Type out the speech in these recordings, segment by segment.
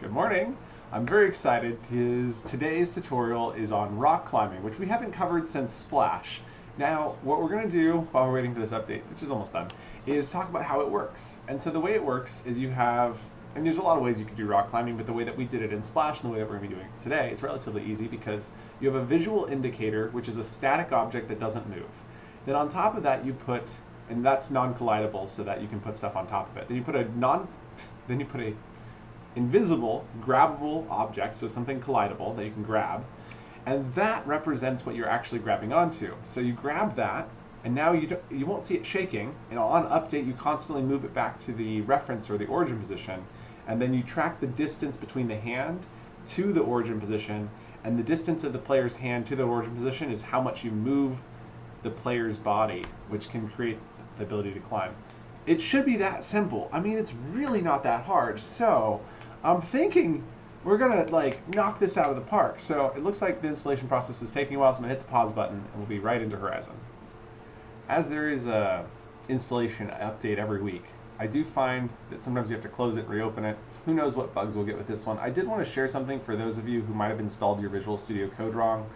Good morning. I'm very excited because today's tutorial is on rock climbing, which we haven't covered since Splash. Now, what we're going to do while we're waiting for this update, which is almost done, is talk about how it works. And so the way it works is you have, and there's a lot of ways you can do rock climbing, but the way that we did it in Splash and the way that we're going to be doing it today is relatively easy because you have a visual indicator, which is a static object that doesn't move. Then on top of that you put, and that's non-collidable so that you can put stuff on top of it. Then you put a invisible, grabbable object, so something collidable that you can grab, and that represents what you're actually grabbing onto. So you grab that, and now you won't see it shaking, and on update you constantly move it back to the reference or the origin position, and then you track the distance between the hand to the origin position, and the distance of the player's hand to the origin position is how much you move the player's body, which can create the ability to climb. It should be that simple. I mean, it's really not that hard. So I'm thinking we're gonna knock this out of the park. So it looks like the installation process is taking a while, so I'm gonna hit the pause button and we'll be right into Horizon. As there is a installation update every week, I do find that sometimes you have to close it and reopen it. Who knows what bugs we'll get with this one. I did want to share something for those of you who might have installed your Visual Studio Code wrong.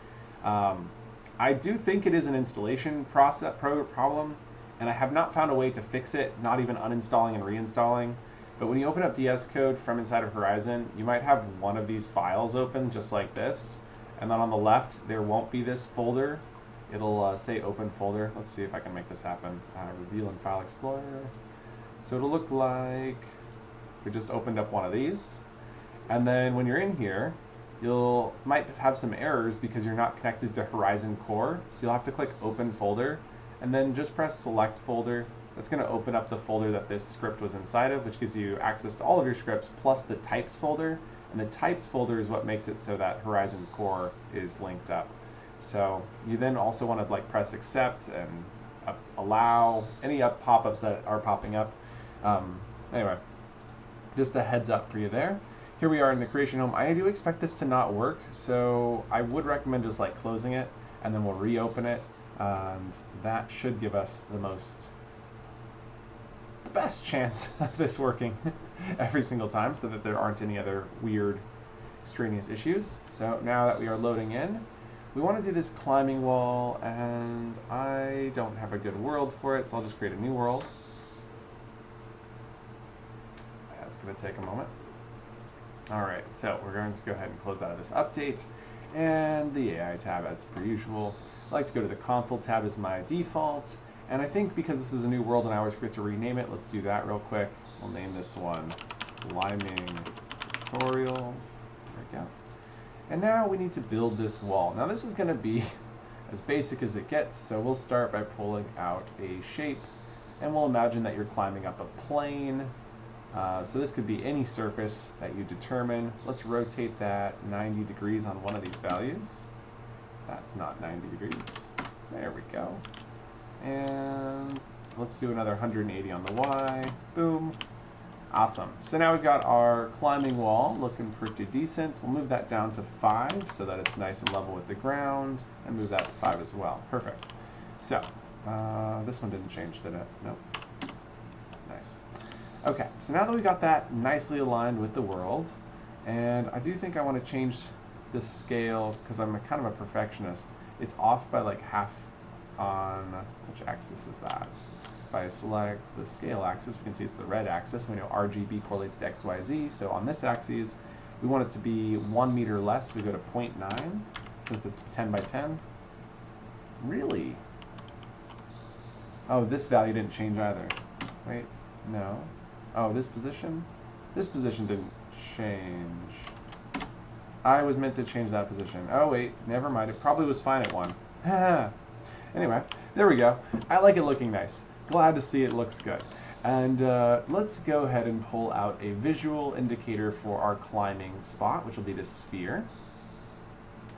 I do think it is an installation process problem, and I have not found a way to fix it, not even uninstalling and reinstalling. But when you open up VS Code from inside of Horizon, you might have one of these files open just like this, and then on the left there won't be this folder. It'll say open folder. Let's see if I can make this happen. Reveal in File Explorer. So it'll look like we just opened up one of these, and then when you're in here, you might have some errors because you're not connected to Horizon Core, so you'll have to click open folder, and then just press select folder. That's going to open up the folder that this script was inside of, which gives you access to all of your scripts plus the types folder, and the types folder is what makes it so that Horizon Core is linked up. So you then also want to press accept and allow any pop-ups that are popping up. Anyway, just a heads up for you there. Here we are in the creation home. I do expect this to not work, so I would recommend just closing it, and then we'll reopen it, and that should give us the best chance of this working every single time, so that there aren't any other weird, extraneous issues. So now that we are loading in, we want to do this climbing wall, and I don't have a good world for it, so I'll just create a new world. That's going to take a moment. Alright, so we're going to go ahead and close out of this update, and the AI tab as per usual. I like to go to the console tab as my default, and I think because this is a new world and I always forget to rename it, let's do that real quick. We'll name this one Climbing Tutorial. There we go. And now we need to build this wall. Now this is going to be as basic as it gets, so we'll start by pulling out a shape, and we'll imagine that you're climbing up a plane. So this could be any surface that you determine. Let's rotate that 90 degrees on one of these values. That's not 90 degrees. There we go. And let's do another 180 on the Y. Boom. Awesome. So now we've got our climbing wall looking pretty decent. We'll move that down to 5 so that it's nice and level with the ground, and move that to 5 as well. Perfect. So this one didn't change, did it? Nope. Nice. Okay, so now that we got that nicely aligned with the world, and I do think I want to change the scale because I'm kind of a perfectionist. It's off by half on, which axis is that? If I select the scale axis, we can see it's the red axis. We know RGB correlates to XYZ, so on this axis, we want it to be 1 meter less, so we go to 0.9, since it's 10 by 10. Really? Oh, this value didn't change either. Wait, no. Oh, this position? This position didn't change. I was meant to change that position. Oh wait, never mind. It probably was fine at 1. Anyway, there we go. I like it looking nice. Glad to see it looks good. And let's go ahead and pull out a visual indicator for our climbing spot, which will be this sphere.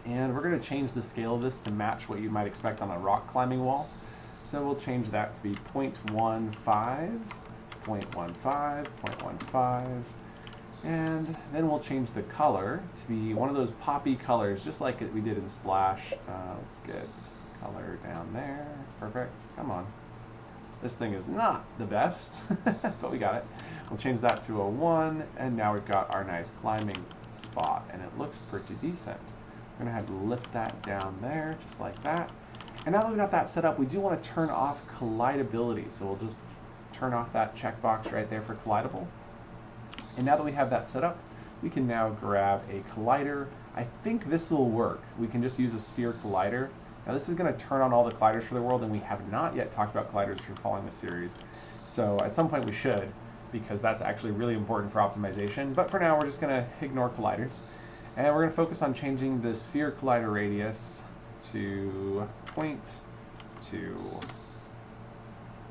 And we're going to change the scale of this to match what you might expect on a rock climbing wall. So we'll change that to be 0.15. 0.15, 0.15, and then we'll change the color to be one of those poppy colors, just like we did in Splash. Let's get color down there. Perfect. Come on. This thing is not the best, but we got it. We'll change that to a 1, and now we've got our nice climbing spot, and it looks pretty decent. We're going to have to lift that down there, just like that. And now that we've got that set up, we do want to turn off collidability. So we'll just turn off that checkbox right there for collidable. And now that we have that set up, we can now grab a collider. I think this will work. We can just use a sphere collider. Now this is going to turn on all the colliders for the world, and we have not yet talked about colliders for following the series. So at some point we should, because that's actually really important for optimization. But for now, we're just going to ignore colliders. And we're going to focus on changing the sphere collider radius to 0.2,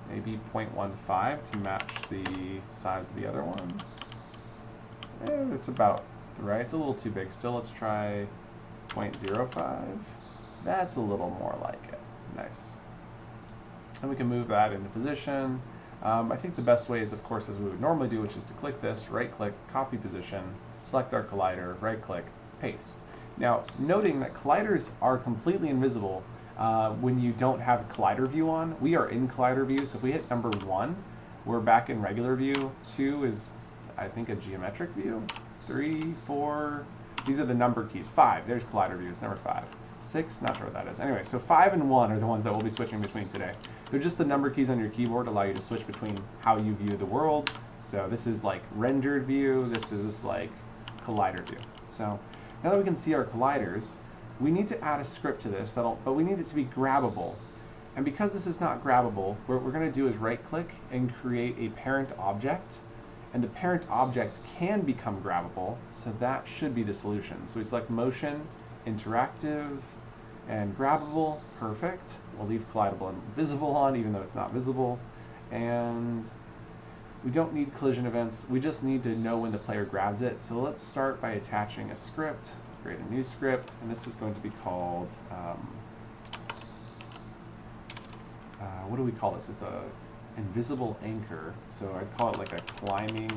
maybe 0.15 to match the size of the other one. It's about right. It's a little too big still. Let's try 0.05. That's a little more like it. Nice. And we can move that into position. I think the best way is, of course, as we would normally do, which is to click this, right-click, copy position, select our collider, right-click, paste. Now, noting that colliders are completely invisible when you don't have collider view on. We are in collider view, so if we hit number 1, we're back in regular view. 2 is, I think, a geometric view. 3, 4, these are the number keys. 5, there's collider view, it's number 5. 6, not sure what that is. Anyway, so 5 and 1 are the ones that we'll be switching between today. They're just the number keys on your keyboard, allow you to switch between how you view the world. So this is like rendered view, this is like collider view. So now that we can see our colliders, we need to add a script to this, but we need it to be grabbable. And because this is not grabbable, what we're going to do is right-click and create a parent object. And the parent object can become grabbable, so that should be the solution. So we select motion, interactive, and grabbable. Perfect. We'll leave collidable and visible on, even though it's not visible. And we don't need collision events. We just need to know when the player grabs it. So let's start by attaching a script, create a new script, and this is going to be called, what do we call this? It's a invisible anchor. So I'd call it like a climbing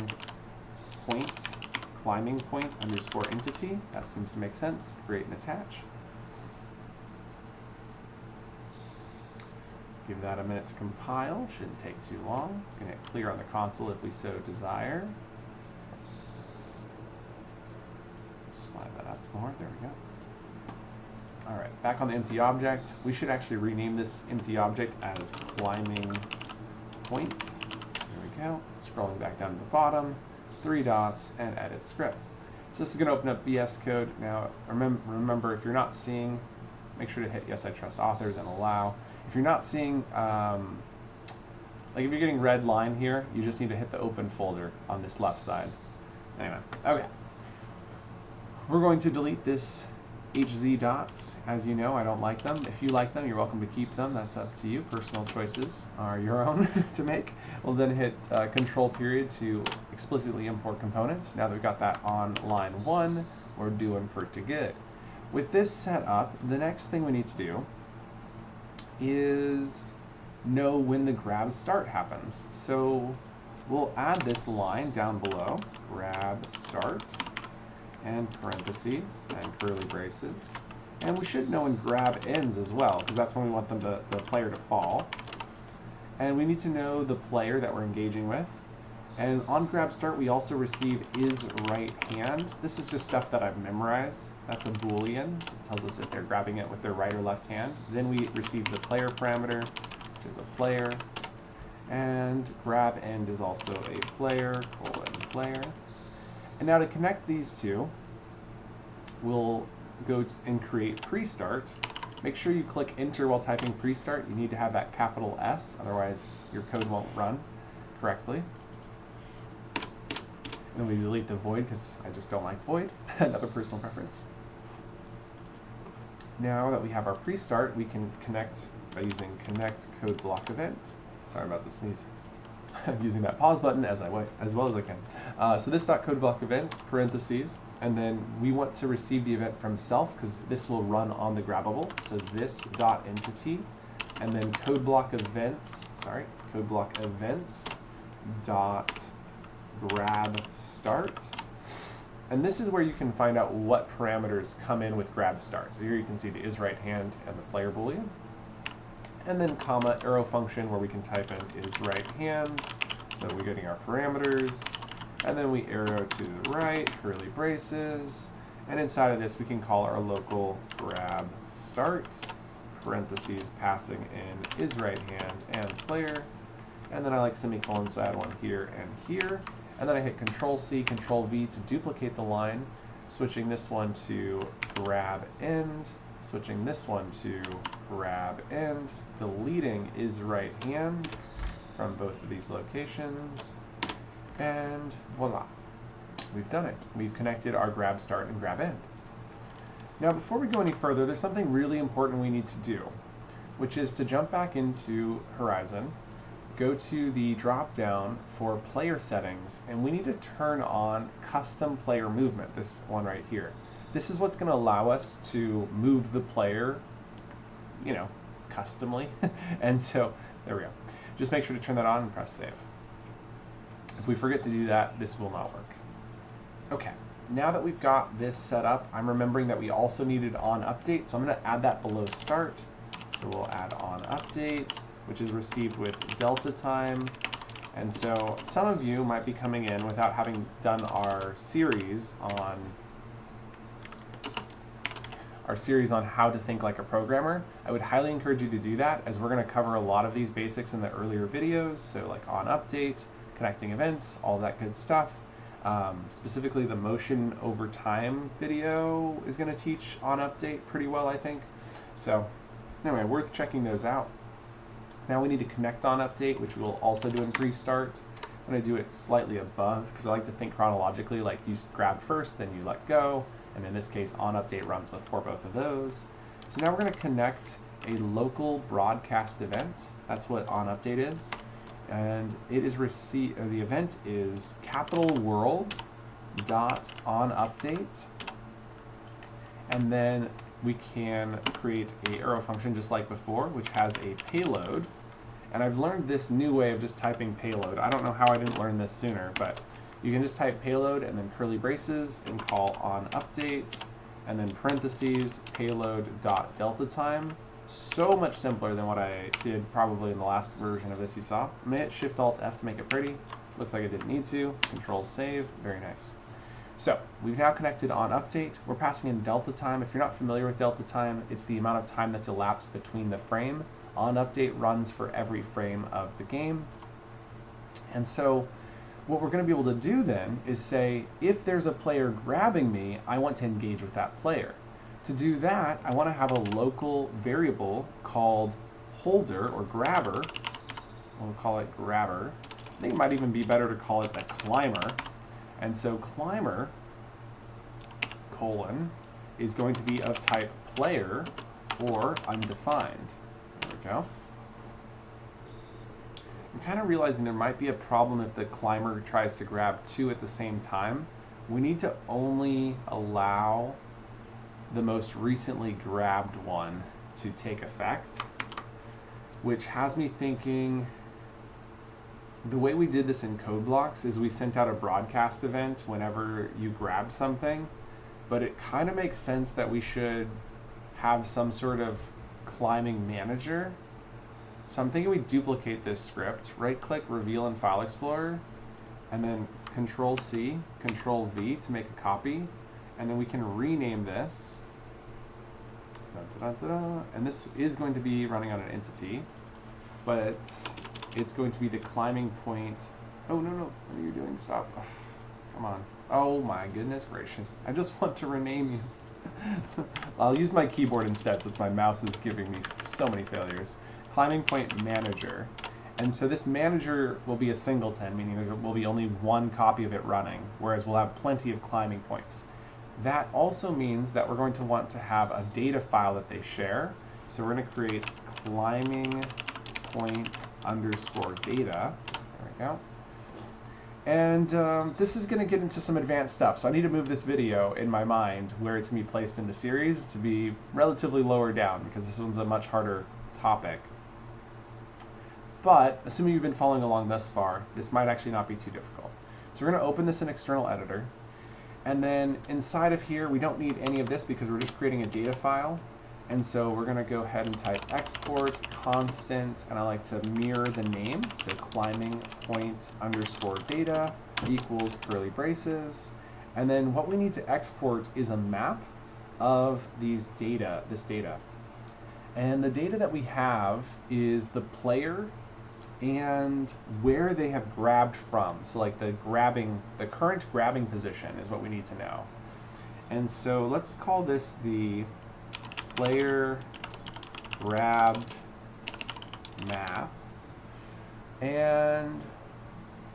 point underscore entity. That seems to make sense. Create and attach. Give that a minute to compile. Shouldn't take too long. Gonna hit clear on the console if we so desire. Slide that up more. There we go. All right, back on the empty object. We should actually rename this empty object as climbing point. There we go. Scrolling back down to the bottom, 3 dots, and edit script. So this is going to open up VS Code. Now, remember, if you're not seeing, make sure to hit Yes, I Trust Authors and Allow. If you're not seeing, like if you're getting red line here, you just need to hit the open folder on this left side. Anyway, okay. We're going to delete this HZ dots. As you know, I don't like them. If you like them, you're welcome to keep them. That's up to you. Personal choices are your own to make. We'll then hit control period to explicitly import components. Now that we've got that on line 1, we're doing pretty good. With this set up, the next thing we need to do is know when the grab start happens. So we'll add this line down below, grab start, and parentheses and curly braces. And we should know when grab ends as well, because that's when we want the player to fall. And we need to know the player that we're engaging with. And on grab start, we also receive is right hand. This is just stuff that I've memorized. That's a Boolean. It tells us if they're grabbing it with their right or left hand. Then we receive the player parameter, which is a player. And grab end is also a player, player. And now to connect these two, we'll go and create pre-start. Make sure you click enter while typing pre-start. You need to have that capital S, otherwise your code won't run correctly. And then we delete the void because I just don't like void. Another personal preference. Now that we have our pre-start, we can connect by using connect code block event. Sorry about the sneeze. I'm using that pause button as well as I can. So this code block event, parentheses, and then we want to receive the event from self because this will run on the grabbable. So this dot entity, and then code block events dot grab start. And this is where you can find out what parameters come in with grab start. So here you can see the is right hand and the player boolean. and then comma arrow function where we can type in is right hand. So we're getting our parameters, and then we arrow to the right, curly braces, and inside of this we can call our local grab start, parentheses passing in is right hand and player, and then I like semicolons, so I add one here and here, and then I hit Control C, Control V to duplicate the line, switching this one to grab end, switching this one to grab end, deleting is right hand from both of these locations, and voila, we've done it. We've connected our grab start and grab end. Now before we go any further, there's something really important we need to do, which is to jump back into Horizon, go to the drop down for player settings, and we need to turn on custom player movement, this one right here. This is what's going to allow us to move the player, you know, customly. And so there we go. Just make sure to turn that on and press save. If we forget to do that, this will not work. Okay, now that we've got this set up, I'm remembering that we also needed on update, so I'm going to add that below start. So we'll add on update, which is received with delta time. And so some of you might be coming in without having done our series on how to think like a programmer. I would highly encourage you to do that, as we're going to cover a lot of these basics in the earlier videos, so like on update, connecting events, all that good stuff. Specifically the motion over time video is going to teach on update pretty well, I think. So anyway, worth checking those out. Now we need to connect on update, which we'll also do in pre-start. I'm going to do it slightly above, because I like to think chronologically, like you grab first, then you let go. And in this case, on update runs before both of those. So now we're going to connect a local broadcast event. That's what on update is. And it is the event is capital world dot on update. And then we can create a arrow function just like before, which has a payload. And I've learned this new way of just typing payload. I don't know how I didn't learn this sooner, but you can just type payload and then curly braces and call on update, and then parentheses payload dot delta time. So much simpler than what I did probably in the last version of this you saw. I'm gonna hit Shift Alt F to make it pretty. Looks like I didn't need to. Control save, very nice. So we've now connected on update. We're passing in delta time. If you're not familiar with delta time, it's the amount of time that's elapsed between the frame. On update runs for every frame of the game. And so what we're going to be able to do then is say, if there's a player grabbing me, I want to engage with that player. To do that, I want to have a local variable called holder or grabber. We'll call it grabber. I think it might even be better to call it the climber. And so climber colon is going to be of type player or undefined. There we go. I'm kind of realizing there might be a problem if the climber tries to grab two at the same time. We need to only allow the most recently grabbed one to take effect, which has me thinking the way we did this in code blocks is we sent out a broadcast event whenever you grabbed something, but it kind of makes sense that we should have some sort of climbing manager. So I'm thinking we duplicate this script, right-click, reveal in File Explorer, and then Control-C, Control-V to make a copy, and then we can rename this. And this is going to be running on an entity, but it's going to be the climbing point. Oh, no, no, what are you doing? Stop. Ugh, come on. Oh my goodness gracious. I just want to rename you. I'll use my keyboard instead since my mouse is giving me so many failures. Climbing point manager. And so this manager will be a singleton, meaning there will be only one copy of it running, whereas we'll have plenty of climbing points. That also means that we're going to want to have a data file that they share. So we're going to create climbing point underscore data. There we go. And this is going to get into some advanced stuff. So I need to move this video in my mind where it's going to be placed in the series to be relatively lower down, because this one's a much harder topic. But assuming you've been following along thus far, this might actually not be too difficult. So we're going to open this in external editor. And then inside of here, we don't need any of this because we're just creating a data file. And so we're going to go ahead and type export constant, and I like to mirror the name. So climbing point underscore data equals curly braces. And then what we need to export is a map of this data. And the data that we have is the player and where they have grabbed from. So like the current grabbing position is what we need to know. And so let's call this the player grabbed map. And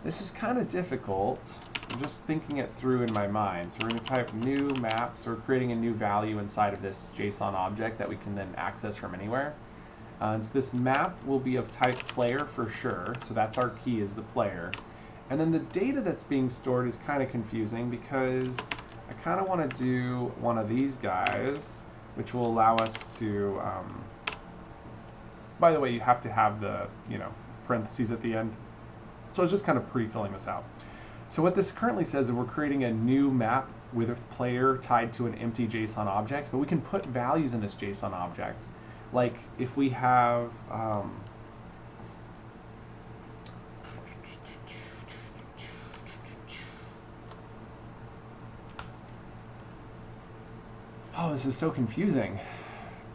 this is kind of difficult. I'm just thinking it through in my mind. So we're going to type new map. So we're creating a new value inside of this JSON object that we can then access from anywhere. And so this map will be of type player for sure. So that's our key, is the player. And then the data that's being stored is kind of confusing because I kind of want to do one of these guys, which will allow us to, by the way, you have to have the, parentheses at the end. So I was just kind of pre-filling this out. So what this currently says is we're creating a new map with a player tied to an empty JSON object, but we can put values in this JSON object. Like if we have, oh, this is so confusing.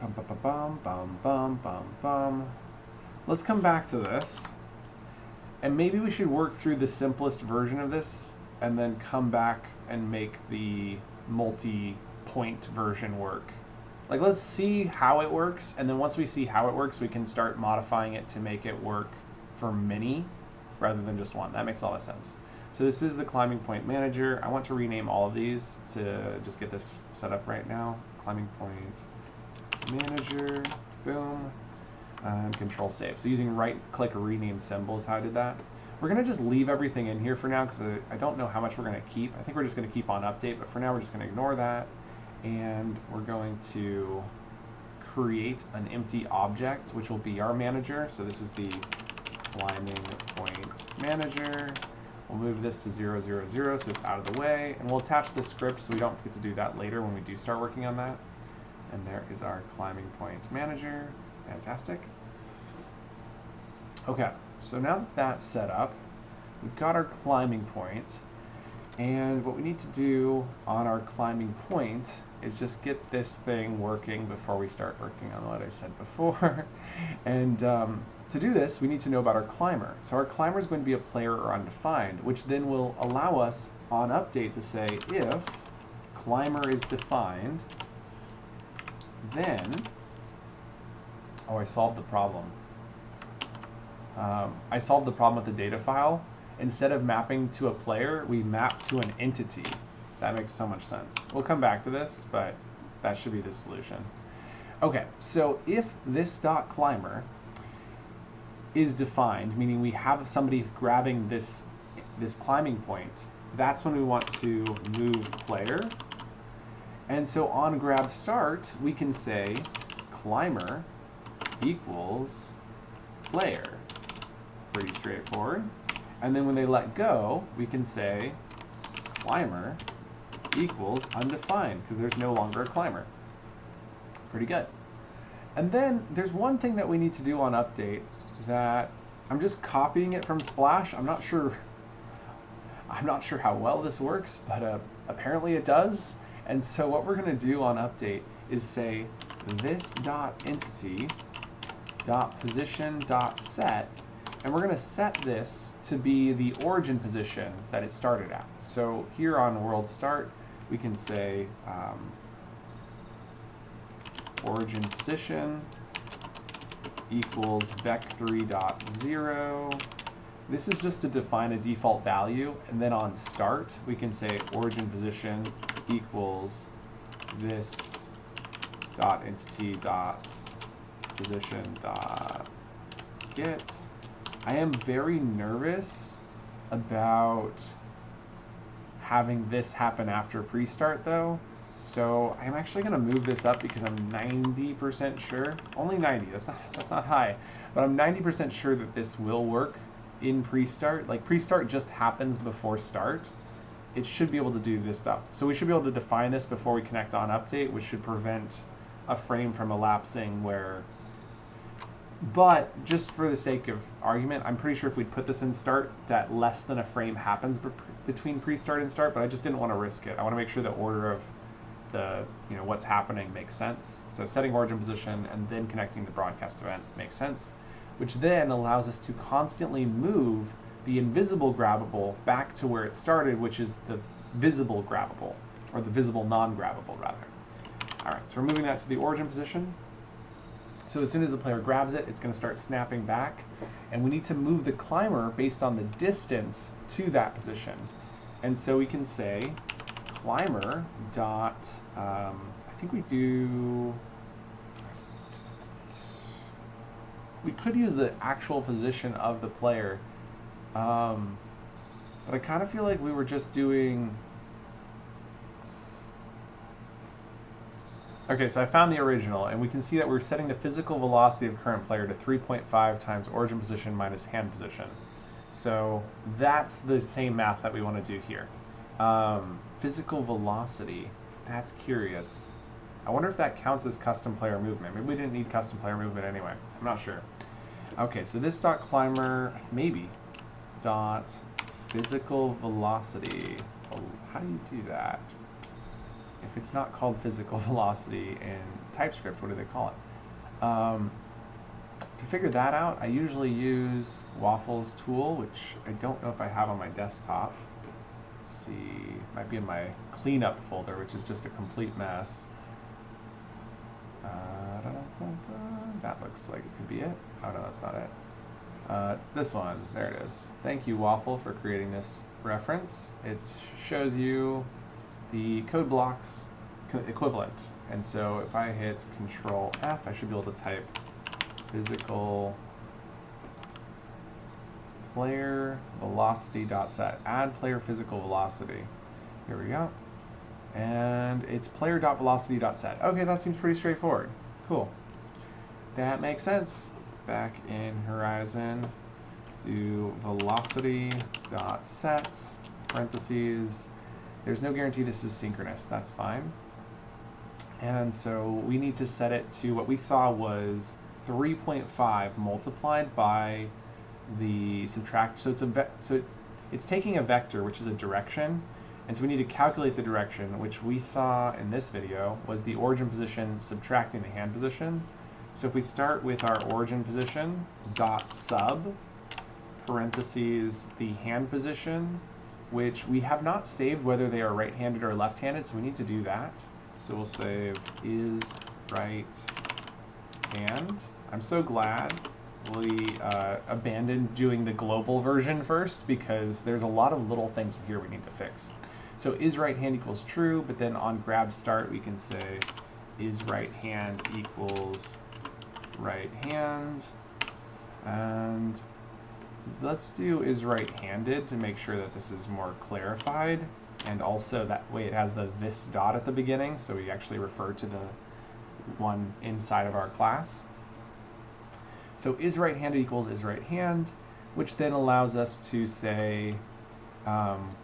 Bum, bum, bum, bum, bum, bum, bum. Let's come back to this. And maybe we should work through the simplest version of this and then come back and make the multi-point version work. Like, let's see how it works, and then once we see how it works, we can start modifying it to make it work for many rather than just one. That makes a lot of sense. So this is the climbing point manager. I want to rename all of these to just get this set up right now. Climbing point manager, boom, and control save. So using right click rename symbol is how I did that. We're gonna just leave everything in here for now because I don't know how much we're gonna keep. I think we're just gonna keep on update, but for now we're just gonna ignore that. And we're going to create an empty object, which will be our manager. So this is the climbing point manager. We'll move this to 0, 0, 0, so it's out of the way. And we'll attach the script so we don't forget to do that later when we do start working on that. And there is our climbing point manager. Fantastic. Okay, so now that that's set up, we've got our climbing point. And what we need to do on our climbing point is just get this thing working before we start working on what I said before. And to do this, we need to know about our climber. So our climber is going to be a player or undefined, which then will allow us on update to say if climber is defined, then, oh, I solved the problem. I solved the problem with the data file. Instead of mapping to a player, we map to an entity. That makes so much sense. We'll come back to this, but that should be the solution. Okay, so if this dot climber is defined, meaning we have somebody grabbing this climbing point, that's when we want to move player. And so on grab start, we can say climber equals player. Pretty straightforward. And then when they let go, we can say climber equals undefined because there's no longer a climber. Pretty good. And then there's one thing that we need to do on update that I'm just copying it from Splash. I'm not sure how well this works, but apparently it does. And so what we're going to do on update is say this dot entity dot position dot set. And we're going to set this to be the origin position that it started at. So here on world start, we can say origin position equals vec3.0. This is just to define a default value. And then on start, we can say origin position equals this dot entity dot position dot get. I am very nervous about having this happen after pre-start though. So I'm actually going to move this up because I'm 90% sure, only 90, that's not high, but I'm 90% sure that this will work in pre-start. Like pre-start just happens before start. It should be able to do this stuff. So we should be able to define this before we connect on update, which should prevent a frame from elapsing where, but just for the sake of argument, I'm pretty sure if we'd put this in start, that less than a frame happens between pre-start and start, but I just didn't want to risk it. I want to make sure the order of the, what's happening makes sense. So setting origin position and then connecting the broadcast event makes sense, which then allows us to constantly move the invisible grabbable back to where it started, which is the visible grabbable, or the visible non-grabbable rather. All right, so we're moving that to the origin position. So as soon as the player grabs it, it's going to start snapping back, and we need to move the climber based on the distance to that position. And so we can say climber dot, I think we could use the actual position of the player, but I kind of feel like we were just doing, okay, so I found the original, and we can see that we're setting the physical velocity of current player to 3.5 times origin position minus hand position. So that's the same math that we want to do here. Physical velocity, that's curious. I wonder if that counts as custom player movement. Maybe we didn't need custom player movement anyway. I'm not sure. Okay, so this dot climber, maybe, dot physical velocity. Oh, how do you do that? If it's not called physical velocity in TypeScript, what do they call it? To figure that out, I usually use Waffle's tool, which I don't know if I have on my desktop. Let's see, might be in my cleanup folder, which is just a complete mess. That looks like it could be it. Oh no, that's not it. It's this one. There it is. Thank you, Waffle, for creating this reference. It shows you the code blocks equivalent. And so if I hit Control F, I should be able to type physical player velocity dot set. Add player physical velocity. Here we go. And it's player dot velocity dot set. Okay, that seems pretty straightforward. Cool. That makes sense. Back in Horizon, do velocity dot set parentheses. There's no guarantee this is synchronous. That's fine. And so we need to set it to what we saw was 3.5 multiplied by the subtract. So it's taking a vector, which is a direction, and so we need to calculate the direction, which we saw in this video was the origin position subtracting the hand position. So if we start with our origin position dot sub parentheses the hand position, which we have not saved whether they are right-handed or left-handed, so we need to do that. So we'll save is right hand. I'm so glad we abandoned doing the global version first, because there's a lot of little things here we need to fix. So is right hand equals true, but then on grab start we can say is right hand equals right hand, and let's do is right-handed to make sure that this is more clarified, and also that way it has the this dot at the beginning, so we actually refer to the one inside of our class. So is right-handed equals is right hand, which then allows us to say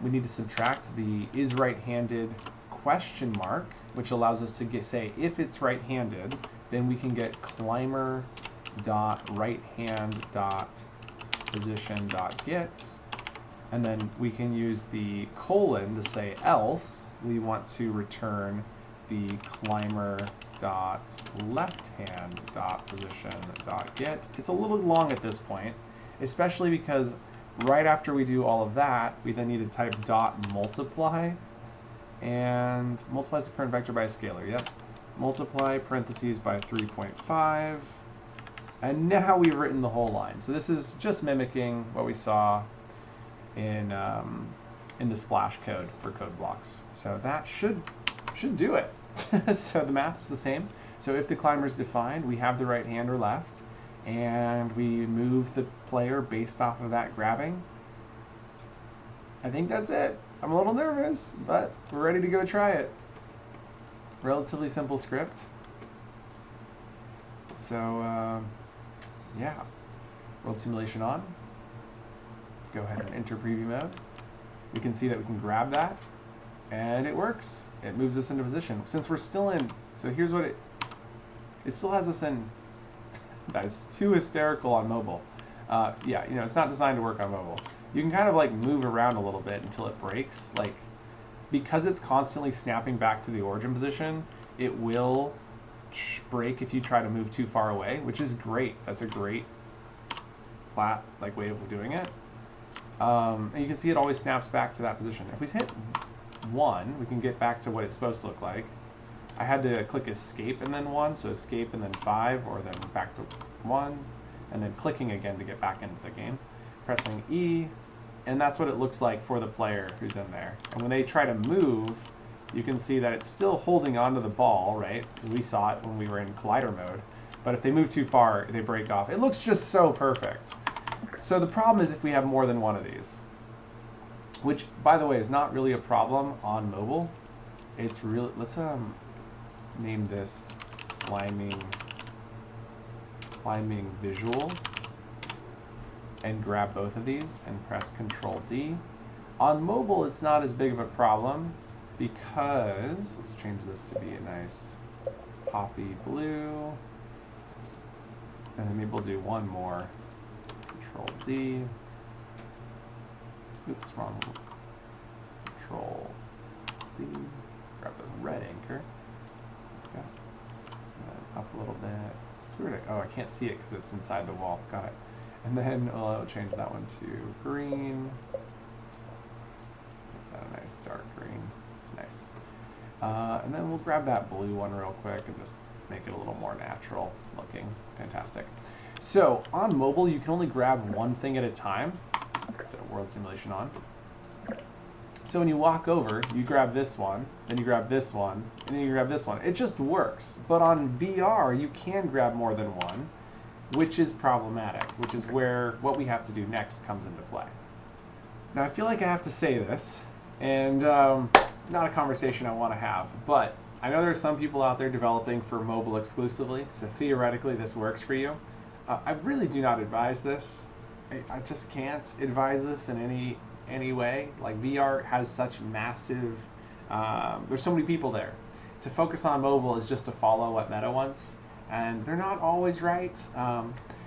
we need to subtract the is right-handed question mark, which allows us to say if it's right-handed, then we can get climber dot right hand dot position dot get, and then we can use the colon to say else we want to return the climber dot left hand dot position dot get. It's a little long at this point, especially because right after we do all of that, we then need to type dot multiply, and multiplies the current vector by a scalar. Yep. Multiply parentheses by 3.5, and now we've written the whole line. So this is just mimicking what we saw in the splash code for code blocks. So that should do it. So the math is the same. So if the climber is defined, we have the right hand or left, and we move the player based off of that grabbing. I think that's it. I'm a little nervous, but we're ready to go try it. Relatively simple script. So yeah, world simulation on. Go ahead and enter preview mode. We can see that we can grab that, and it works. It moves us into position. Since we're still in, so here's what It still has us in. That is too hysterical on mobile. Yeah, you know, it's not designed to work on mobile. You can kind of like move around a little bit until it breaks. Like, because it's constantly snapping back to the origin position, it will break if you try to move too far away, which is great. That's a great flat like way of doing it. And you can see it always snaps back to that position. If we hit 1, we can get back to what it's supposed to look like. I had to click escape and then 1, so escape and then 5, or then back to 1, and then clicking again to get back into the game. Pressing E, and that's what it looks like for the player who's in there. And when they try to move, you can see that it's still holding onto the ball, right? Because we saw it when we were in collider mode. But if they move too far, they break off. It looks just so perfect. So the problem is if we have more than one of these, which, by the way, is not really a problem on mobile. It's really, let's name this climbing visual, and grab both of these and press Control D. On mobile, it's not as big of a problem because, let's change this to be a nice poppy blue, and then maybe we'll do one more. Control D. Oops, wrong. Control C. Grab the red anchor. Okay. And then up a little bit. It's weird. Oh, I can't see it because it's inside the wall. Got it. And then I'll change that one to green. Make that a nice dark green. Nice. And then we'll grab that blue one real quick and just make it a little more natural looking. Fantastic. So on mobile, you can only grab one thing at a time. Did a world simulation on. So when you walk over, you grab this one, then you grab this one, and then you grab this one. It just works. But on VR, you can grab more than one, which is problematic, which is where what we have to do next comes into play. Now, I feel like I have to say this, and not a conversation I want to have, but I know there are some people out there developing for mobile exclusively, so theoretically this works for you. I really do not advise this. I just can't advise this in any way. Like, VR has such massive, there's so many people there. To focus on mobile is just to follow what Meta wants, and they're not always right.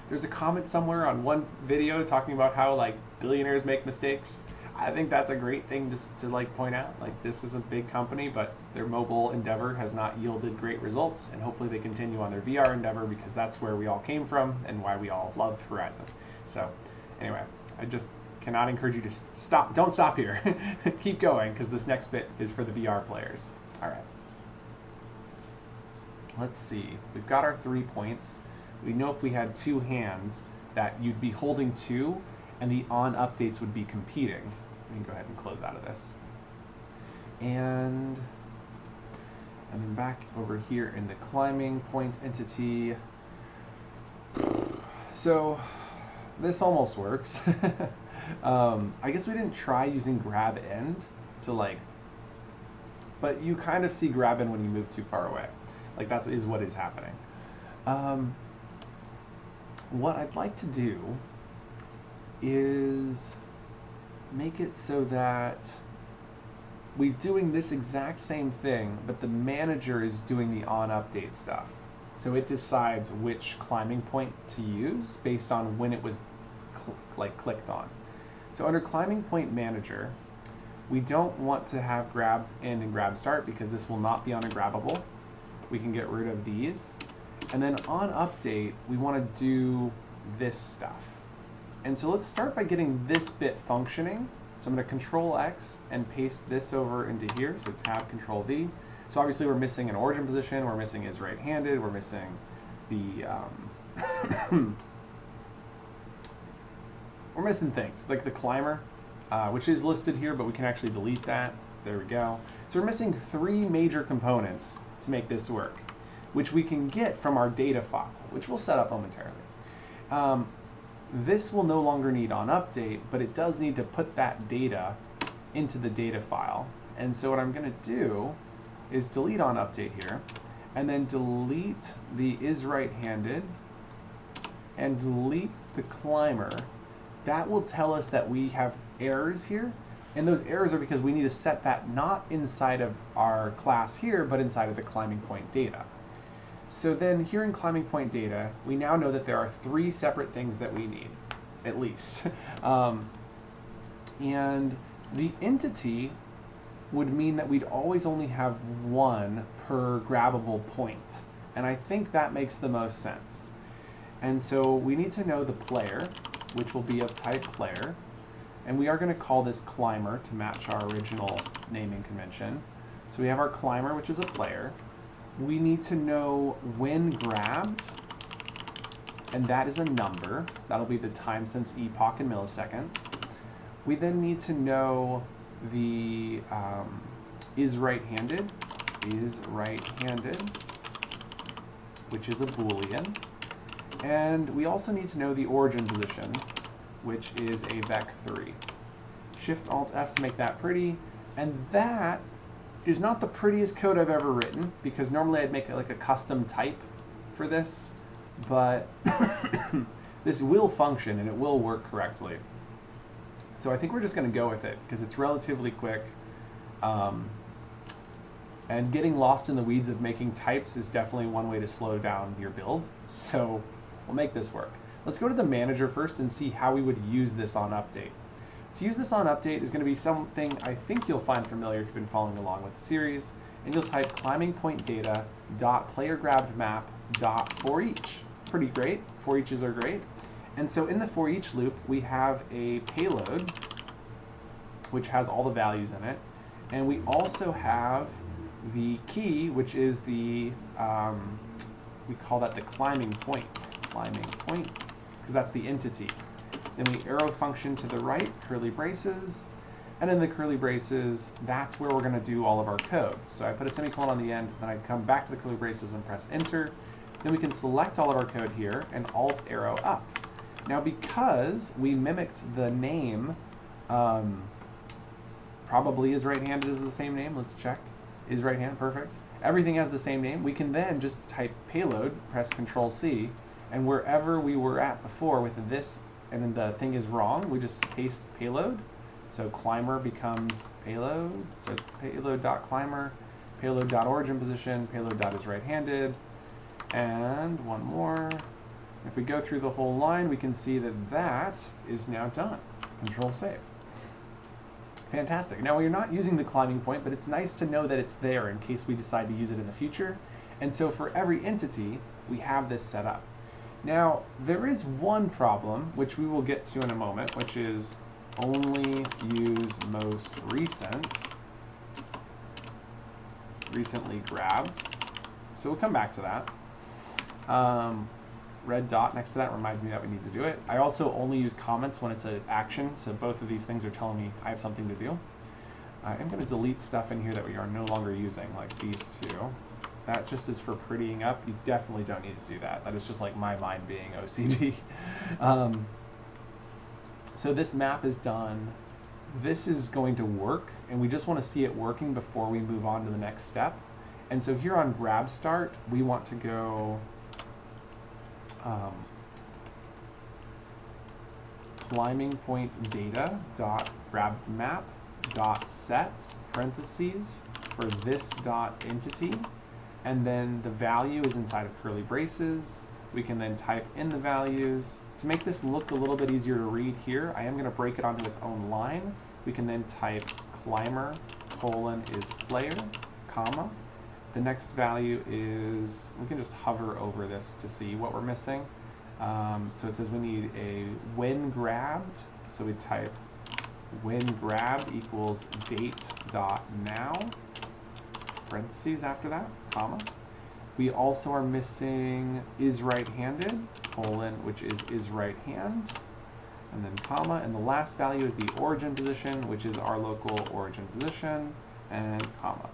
There's a comment somewhere on one video talking about how like billionaires make mistakes. I think that's a great thing to like point out. Like, this is a big company, but their mobile endeavor has not yielded great results, and hopefully they continue on their VR endeavor because that's where we all came from and why we all love Horizon. So anyway, I just cannot encourage you to stop. Don't stop here. Keep going, because this next bit is for the VR players. All right. Let's see. We've got our 3 points. We know if we had 2 hands that you'd be holding 2, and the on updates would be competing. We can go ahead and close out of this. And then back over here in the climbing point entity. So this almost works. I guess we didn't try using grab end to like, but you kind of see grab end when you move too far away. Like, that is what is happening. What I'd like to do is make it so that we're doing this exact same thing, but the manager is doing the on update stuff. So it decides which climbing point to use based on when it was clicked on. So under climbing point manager, we don't want to have grab end and grab start because this will not be on a grabbable. We can get rid of these. And then on update, we want to do this stuff. And so let's start by getting this bit functioning. So I'm going to Control X and paste this over into here. So Tab Control V. So obviously we're missing an origin position. We're missing is right-handed. We're missing the we're missing things like the climber, which is listed here, but we can actually delete that. There we go. So we're missing 3 major components to make this work, which we can get from our data file, which we'll set up momentarily. This will no longer need on update, but it does need to put that data into the data file. And so what I'm going to do is delete on update here, and then delete the is right-handed, and delete the climber. That will tell us that we have errors here, and those errors are because we need to set that not inside of our class here, but inside of the climbing point data. So then here in climbing point data, we now know that there are 3 separate things that we need, at least. And the entity would mean that we'd always only have 1 per grabbable point. And I think that makes the most sense. And so we need to know the player, which will be of type player. And we are going to call this climber to match our original naming convention. So we have our climber, which is a player. We need to know when grabbed, and that is a number. That'll be the time since epoch in milliseconds. We then need to know the is right-handed, which is a Boolean. And we also need to know the origin position, which is a vec3. Shift-Alt-F to make that pretty, and that is not the prettiest code I've ever written, because normally I'd make it like a custom type for this, but this will function and it will work correctly. So I think we're just going to go with it because it's relatively quick, and getting lost in the weeds of making types is definitely one way to slow down your build, so we'll make this work. Let's go to the manager first and see how we would use this on update. To use this on update is going to be something I think you'll find familiar if you've been following along with the series, and you'll type climbing point data dot player grabbed map dot for each. Pretty great. For eaches are great. And so in the for each loop, we have a payload which has all the values in it, and we also have the key, which is the we call that the climbing point, because that's the entity. Then we arrow function to the right, curly braces, and in the curly braces, that's where we're going to do all of our code. So I put a semicolon on the end, then I come back to the curly braces and press enter. Then we can select all of our code here and alt arrow up. Now because we mimicked the name, probably is right-handed is the same name, let's check. Is right-handed, perfect. Everything has the same name. We can then just type payload, press Control C, and wherever we were at before with this, and then the thing is wrong, we just paste payload. So climber becomes payload, so it's payload.climber, payload.origin position, payload.is right-handed, and one more. If we go through the whole line, we can see that that is now done. Control save. Fantastic. Now we're not using the climbing point, but it's nice to know that it's there in case we decide to use it in the future. And so for every entity, we have this set up. Now, there is one problem, which we will get to in a moment, which is only use most recently grabbed. So we'll come back to that. Red dot next to that reminds me that we need to do it. I also only use comments when it's an action, so both of these things are telling me I have something to do. I am going to delete stuff in here that we are no longer using, like these two. That just is for prettying up. You definitely don't need to do that. That is just like my mind being OCD. So this map is done. This is going to work, and we just want to see it working before we move on to the next step. And so here on grab start, we want to go climbing point data dot grabbed map dot set parentheses for this dot entity, and then the value is inside of curly braces. We can then type in the values. To make this look a little bit easier to read here, I am going to break it onto its own line. We can then type climber colon is player, comma. The next value is, we can just hover over this to see what we're missing. So it says we need a when grabbed. So we type when grabbed equals date dot now, parentheses after that, comma. We also are missing is right-handed, colon, which is right hand, and then comma. And the last value is the origin position, which is our local origin position, and comma.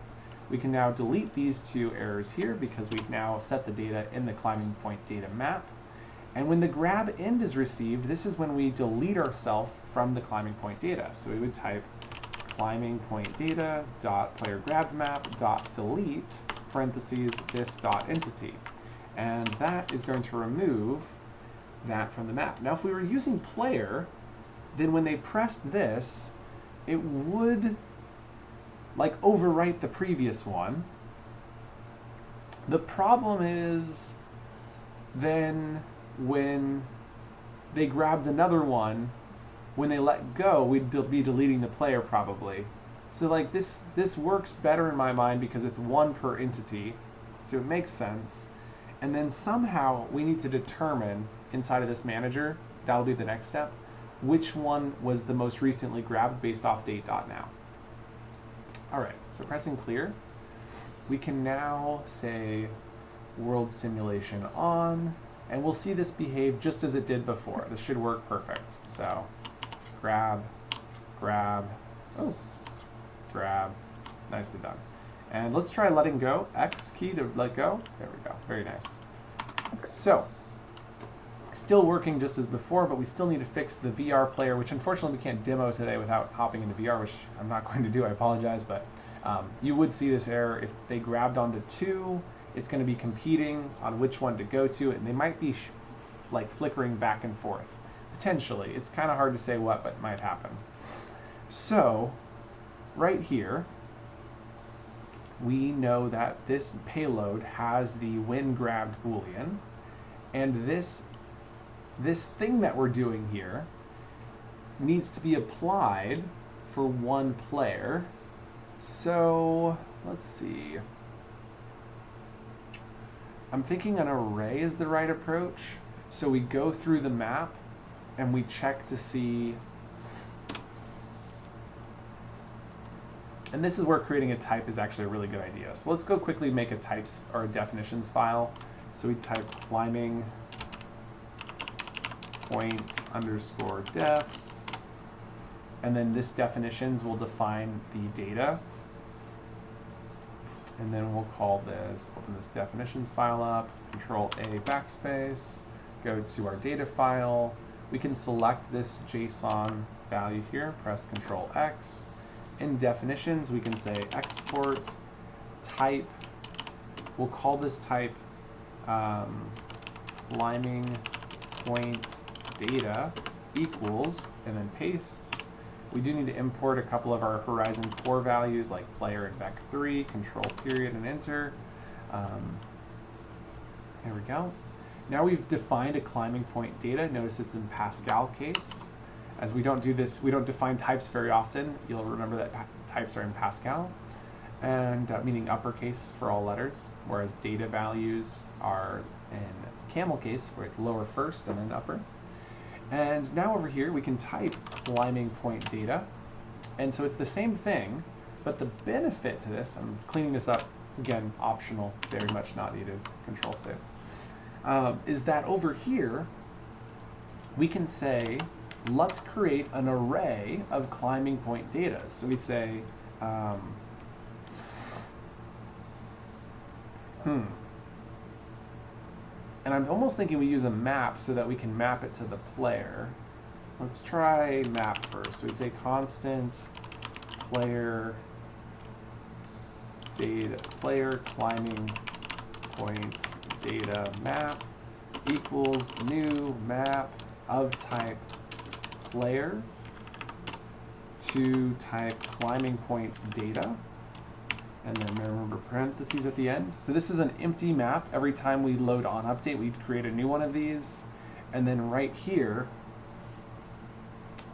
We can now delete these two errors here because we've now set the data in the climbing point data map. And when the grab end is received, this is when we delete ourselves from the climbing point data. So we would type climbing point data dot player grabbed map dot delete parentheses this dot entity. And that is going to remove that from the map. Now if we were using player, then when they pressed this, it would like overwrite the previous one. The problem is then when they grabbed another one, when they let go, we'd be deleting the player probably. So like this works better in my mind because it's one per entity, so it makes sense. And then somehow we need to determine inside of this manager, that'll be the next step, which one was the most recently grabbed based off date.now. All right, so pressing clear, we can now say world simulation on, and we'll see this behave just as it did before. This should work perfect. So grab, grab, oh, grab, nicely done. And let's try letting go, X key to let go. There we go, very nice. So, still working just as before, but we still need to fix the VR player, which unfortunately we can't demo today without hopping into VR, which I'm not going to do, I apologize, but you would see this error if they grabbed onto two. It's going to be competing on which one to go to, and they might be like flickering back and forth. Potentially. It's kind of hard to say what, but it might happen. So, right here, we know that this payload has the when grabbed Boolean, and this thing that we're doing here needs to be applied for one player. So, let's see. I'm thinking an array is the right approach. So we go through the map and we check to see, and this is where creating a type is actually a really good idea. So let's go quickly make a types or a definitions file. So we type climbing point underscore defs, and then this definitions will define the data. And then we'll call this, open this definitions file up, Control A backspace, go to our data file. We can select this JSON value here, press Control X. In definitions, we can say export type. We'll call this type climbing point data equals, and then paste. We do need to import a couple of our Horizon core values like player and vec3, control period and enter. There we go. Now we've defined a climbing point data. Notice it's in Pascal case. As we don't do this, we don't define types very often. You'll remember that types are in Pascal, and meaning uppercase for all letters, whereas data values are in camel case, where it's lower first and then upper. And now over here, we can type climbing point data. And so it's the same thing, but the benefit to this, I'm cleaning this up, again, optional, very much not needed, Control Save, is that over here, we can say, let's create an array of climbing point data. So we say, and I'm almost thinking we use a map so that we can map it to the player. Let's try map first. So we say constant player data, player climbing point data map equals new map of type player to type climbing point data. And then remember parentheses at the end. So this is an empty map. Every time we load on update, we create a new one of these. And then right here,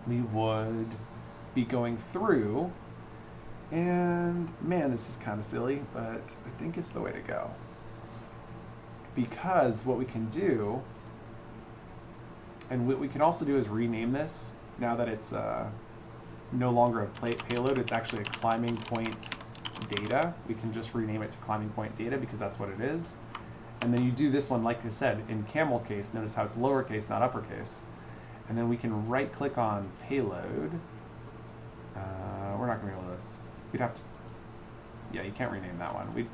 we would be going through, and man, this is kind of silly, but I think it's the way to go. Because what we can do, and what we can also do is rename this, now that it's no longer a payload, it's actually a climbing point data. We can just rename it to climbing point data because that's what it is. And then you do this one, like I said, in camel case. Notice how it's lowercase, not uppercase. And then we can right click on payload. We're not going to be able to, we'd have to, yeah, you can't rename that one.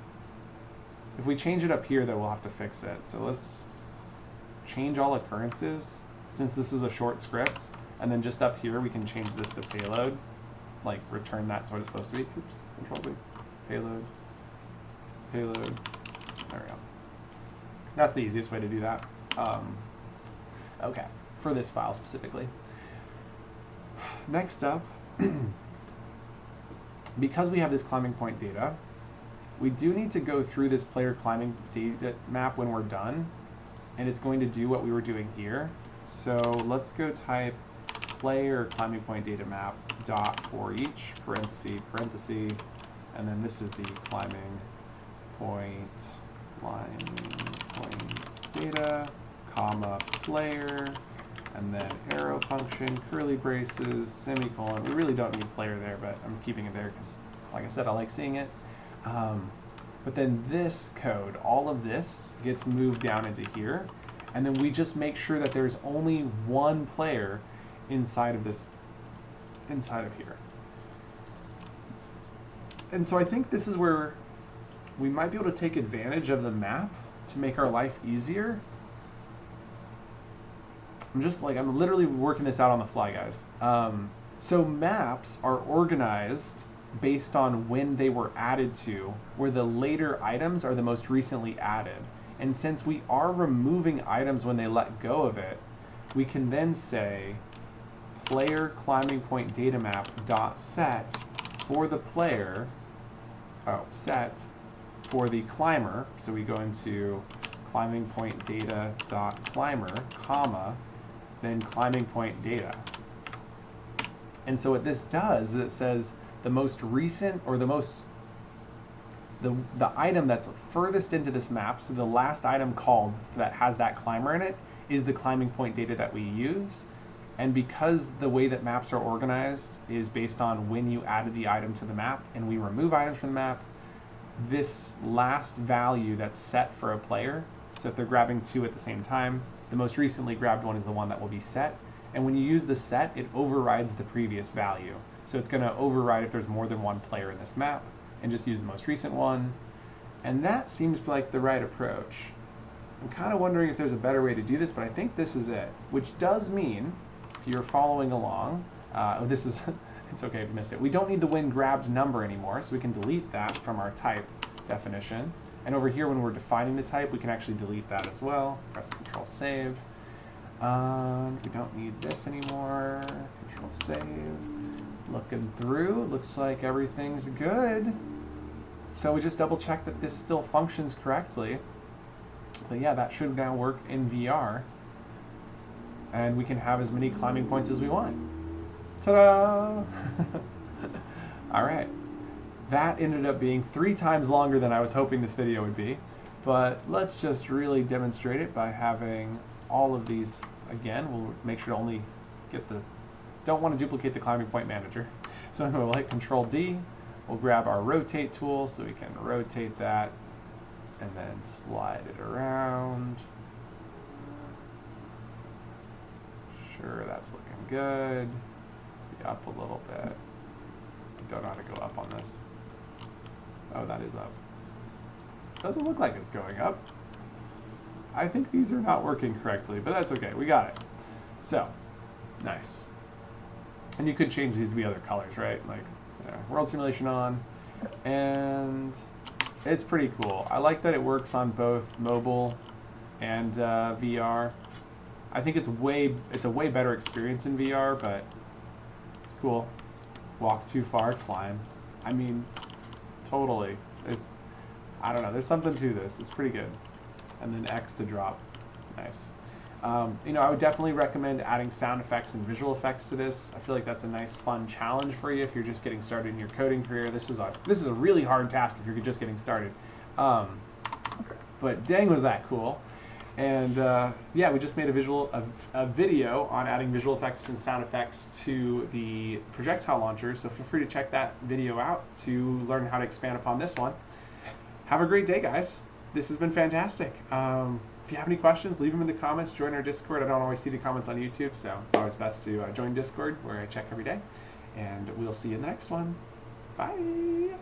If we change it up here, then we'll have to fix it. So let's change all occurrences, since this is a short script. And then just up here, we can change this to payload, like return that to what it's supposed to be. Oops, Control Z. Payload, payload, there we go. That's the easiest way to do that. Okay, for this file specifically. Next up, because we have this climbing point data, we do need to go through this player climbing data map when we're done, and it's going to do what we were doing here. So let's go type player climbing point data map dot for each parenthesis, and then this is the climbing point data, comma player, and then arrow function, curly braces, semicolon. We really don't need player there, but I'm keeping it there because, like I said, I like seeing it. But then this code, all of this gets moved down into here, and then we just make sure that there's only one player inside of this, inside of here. And so I think this is where we might be able to take advantage of the map to make our life easier. I'm literally working this out on the fly, guys. So maps are organized based on when they were added to, where the later items are the most recently added. And since we are removing items when they let go of it, we can then say player climbing point data map dot set for the player, set for the climber. So we go into climbing point data dot climber, comma, then climbing point data. And so what this does is it says the most recent, or the item that's furthest into this map, so the last item called that has that climber in it, is the climbing point data that we use. And because the way that maps are organized is based on when you added the item to the map, and we remove items from the map, this last value that's set for a player, so if they're grabbing two at the same time, the most recently grabbed one is the one that will be set. And when you use the set, it overrides the previous value. So it's going to override if there's more than one player in this map, and just use the most recent one. And that seems like the right approach. I'm kind of wondering if there's a better way to do this, but I think this is it. Which does mean, if you're following along, it's okay if you missed it. We don't need the when grabbed number anymore, so we can delete that from our type definition. And over here, when we're defining the type, we can actually delete that as well. Press Control Save. We don't need this anymore. Control Save. Looking through, looks like everything's good. So we just double check that this still functions correctly. But yeah, that should now work in VR. And we can have as many climbing points as we want. Ta-da! All right. That ended up being 3 times longer than I was hoping this video would be. But let's just really demonstrate it by having all of these again. We'll make sure to only get the... Don't want to duplicate the climbing point manager. So I'm going to hit Control D. We'll grab our rotate tool so we can rotate that and then slide it around. Sure, that's looking good. Be up a little bit. Don't know how to go up on this. Oh, that is up. Doesn't look like it's going up. I think these are not working correctly, but that's okay. We got it. So, nice. And you could change these to be other colors, right? Like, world simulation on. And it's pretty cool. I like that it works on both mobile and VR. I think it's a way better experience in VR, but it's cool. Walk too far, climb. I mean, totally. I don't know, there's something to this. It's pretty good. And then X to drop. Nice. I would definitely recommend adding sound effects and visual effects to this. I feel like that's a nice, fun challenge for you if you're just getting started in your coding career. This is a really hard task if you're just getting started. But dang, was that cool. And yeah, we just made a video on adding visual effects and sound effects to the projectile launcher, so feel free to check that video out to learn how to expand upon this one. Have a great day, guys. This has been fantastic. If you have any questions, leave them in the comments. Join our Discord. I don't always see the comments on YouTube, so it's always best to join Discord, where I check every day. And we'll see you in the next one. Bye.